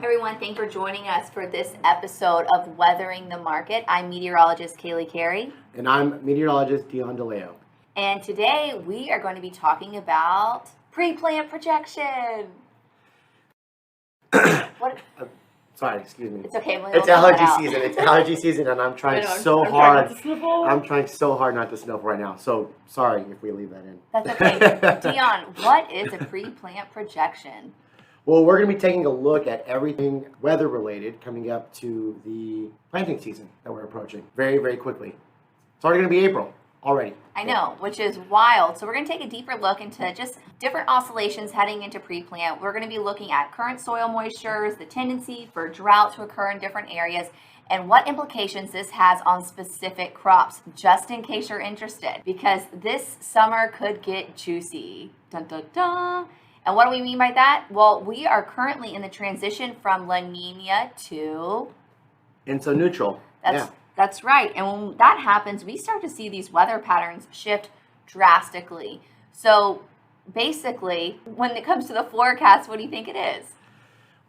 Everyone, thanks for joining us for this episode of Weathering the Market. I'm meteorologist Kailey Carey. And I'm meteorologist Dion DeLeo. And today we are going to be talking about pre-plant projection. What? Sorry, excuse me. It's okay. It's allergy season. It's allergy season, and I'm trying so hard. I'm trying so hard not to sniffle right now. So sorry if we leave that in. That's okay. Dion, what is a pre-plant projection? Well, we're going to be taking a look at everything weather-related coming up to the planting season that we're approaching very, very quickly. It's already going to be April already. I know, which is wild. So we're going to take a deeper look into just different oscillations heading into pre-plant. We're going to be looking at current soil moistures, the tendency for drought to occur in different areas, and what implications this has on specific crops, just in case you're interested, because this summer could get juicy. Dun, dun, dun. And what do we mean by that? Well, we are currently in the transition from La Nina to... Enso neutral. That's right. And when that happens, we start to see these weather patterns shift drastically. So basically, when it comes to the forecast, what do you think it is?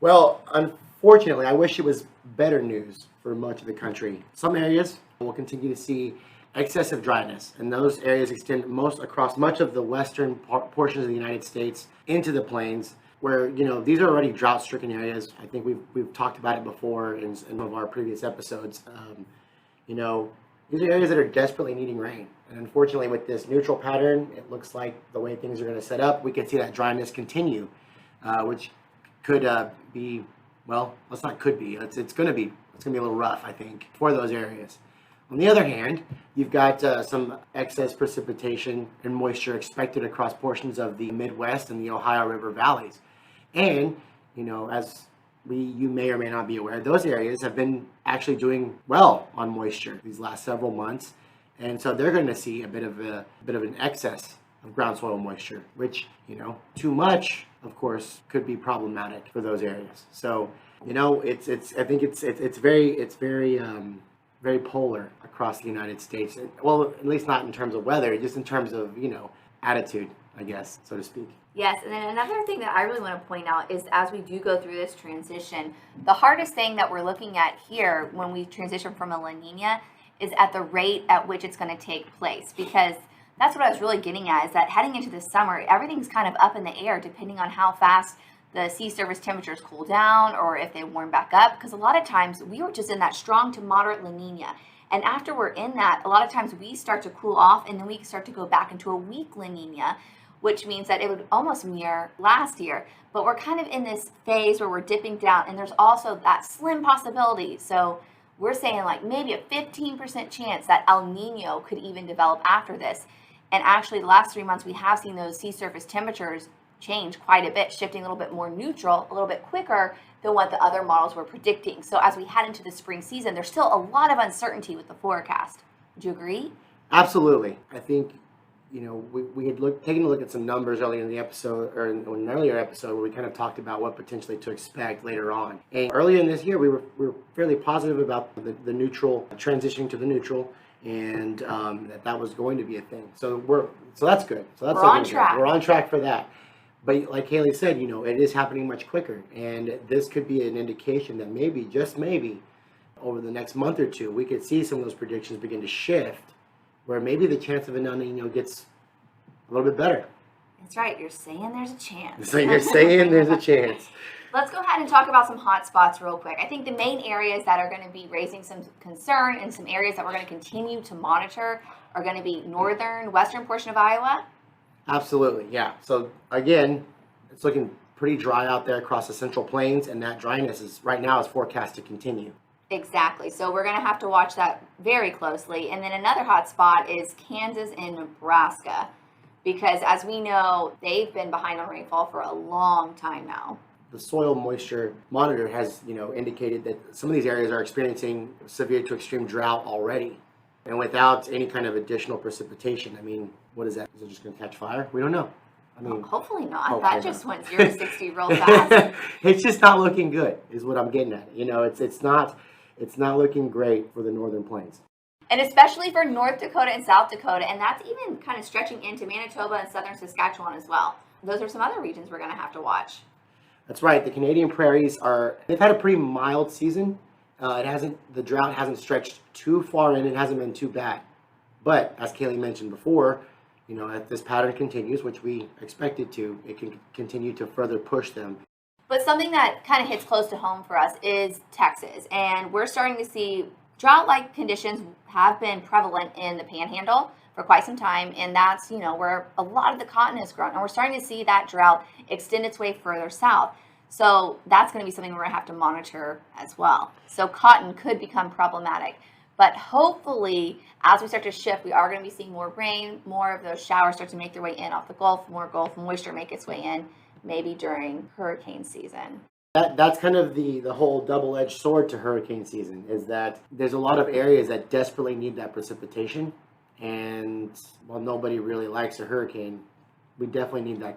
Well, unfortunately, I wish it was better news for much of the country. Some areas will continue to see excessive dryness, and those areas extend across much of the western portions of the United States into the plains, where these are already drought-stricken areas. I think we've talked about it before in some of our previous episodes. These are areas that are desperately needing rain, and unfortunately, with this neutral pattern, it looks like the way things are going to set up, we could see that dryness continue, which could be, well, it's not could be. It's going to be a little rough, I think, for those areas. On the other hand, you've got some excess precipitation and moisture expected across portions of the Midwest and the Ohio River valleys. And, as you may or may not be aware, those areas have been actually doing well on moisture these last several months. And so they're going to see a bit of an excess of ground soil moisture, which, too much, of course, could be problematic for those areas. So, I think it's very polar across the United States. Well, at least not in terms of weather, just in terms of, attitude, I guess, so to speak. Yes, and then another thing that I really want to point out is as we do go through this transition, the hardest thing that we're looking at here when we transition from a La Nina is at the rate at which it's going to take place, because that's what I was really getting at, is that heading into the summer, everything's kind of up in the air depending on how fast the sea surface temperatures cool down or if they warm back up, because a lot of times we were just in that strong to moderate La Nina. And after we're in that, a lot of times we start to cool off and then we start to go back into a weak La Nina, which means that it would almost mirror last year. But we're kind of in this phase where we're dipping down, and there's also that slim possibility. So we're saying like maybe a 15% chance that El Nino could even develop after this. And actually the last 3 months we have seen those sea surface temperatures change quite a bit, shifting a little bit more neutral, a little bit quicker than what the other models were predicting. So as we head into the spring season, there's still a lot of uncertainty with the forecast. Would you agree? Absolutely. I think, we had taken a look at some numbers earlier in the episode, or in an earlier episode, where we kind of talked about what potentially to expect later on. And earlier in this year, we were fairly positive about the neutral, transitioning to the neutral, and that was going to be a thing. So that's good. So that's we're on track. We're on track for that. But like Kailey said, it is happening much quicker. And this could be an indication that maybe, just maybe, over the next month or two, we could see some of those predictions begin to shift, where maybe the chance of an El Nino gets a little bit better. That's right. You're saying there's a chance. So you're saying there's a chance. Let's go ahead and talk about some hot spots real quick. I think the main areas that are going to be raising some concern and some areas that we're going to continue to monitor are going to be western portion of Iowa. Absolutely, yeah. So again, it's looking pretty dry out there across the Central Plains, and that dryness right now is forecast to continue. Exactly. So we're going to have to watch that very closely. And then another hot spot is Kansas and Nebraska, because as we know, they've been behind on rainfall for a long time now. The soil moisture monitor has, indicated that some of these areas are experiencing severe to extreme drought already. And without any kind of additional precipitation, what is that? Is it just going to catch fire? We don't know. Hopefully not. That just went 0 to 60 real fast. It's just not looking good, is what I'm getting at. It's not looking great for the northern plains. And especially for North Dakota and South Dakota, and that's even kind of stretching into Manitoba and southern Saskatchewan as well. those are some other regions we're going to have to watch. That's right. The Canadian prairies they've had a pretty mild season. The drought hasn't stretched too far in. It hasn't been too bad. But as Kailey mentioned before, if this pattern continues, which we expect it to, it can continue to further push them. But something that kind of hits close to home for us is Texas. And we're starting to see drought-like conditions have been prevalent in the Panhandle for quite some time. And that's, where a lot of the cotton is grown. And we're starting to see that drought extend its way further south. So that's going to be something we're going to have to monitor as well. So cotton could become problematic. But hopefully, as we start to shift, we are going to be seeing more rain, more of those showers start to make their way in off the Gulf, more Gulf moisture make its way in, maybe during hurricane season. That's kind of the whole double-edged sword to hurricane season, is that there's a lot of areas that desperately need that precipitation. And while nobody really likes a hurricane, we definitely need that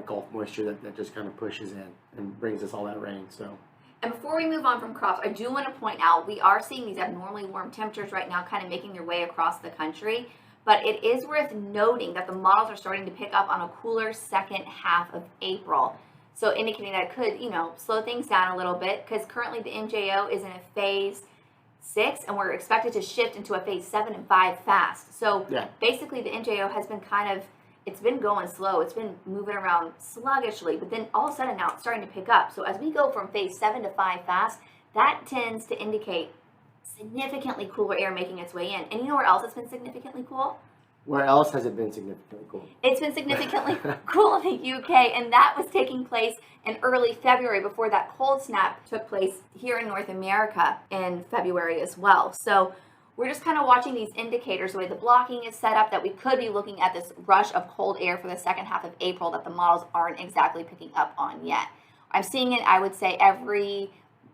Gulf moisture that just kind of pushes in and brings us all that rain. So. And before we move on from crops, I do want to point out we are seeing these abnormally warm temperatures right now kind of making their way across the country. But it is worth noting that the models are starting to pick up on a cooler second half of April. So indicating that it could, slow things down a little bit, because currently the MJO is in a phase 6 and we're expected to shift into a phase 7 and 5 fast. So basically the MJO has been it's been going slow. It's been moving around sluggishly, but then all of a sudden now it's starting to pick up. So as we go from phase 7 to 5 fast, that tends to indicate significantly cooler air making its way in. And you know where else it's been significantly cool? Where else has it been significantly cool? It's been significantly cool in the UK, and that was taking place in early February before that cold snap took place here in North America in February as well. So we're just kind of watching these indicators, the way the blocking is set up, that we could be looking at this rush of cold air for the second half of April that the models aren't exactly picking up on yet. I'm seeing it, I would say every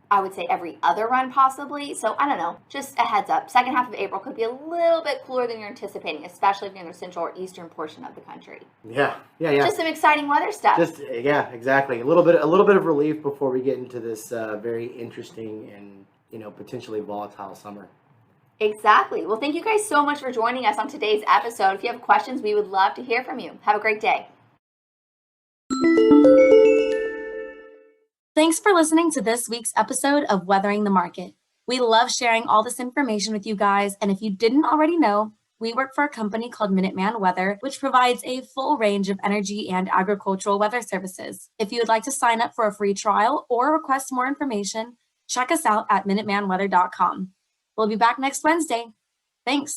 other run possibly. So I don't know, just a heads up. Second half of April could be a little bit cooler than you're anticipating, especially if you're in the central or eastern portion of the country. Yeah. Just some exciting weather stuff. Exactly. A little bit of relief before we get into this very interesting and potentially volatile summer. Exactly. Well, thank you guys so much for joining us on today's episode. If you have questions, we would love to hear from you. Have a great day. Thanks for listening to this week's episode of Weathering the Market. We love sharing all this information with you guys, and if you didn't already know, we work for a company called Minuteman Weather, which provides a full range of energy and agricultural weather services. If you would like to sign up for a free trial or request more information, check us out at minutemanweather.com. We'll be back next Wednesday. Thanks.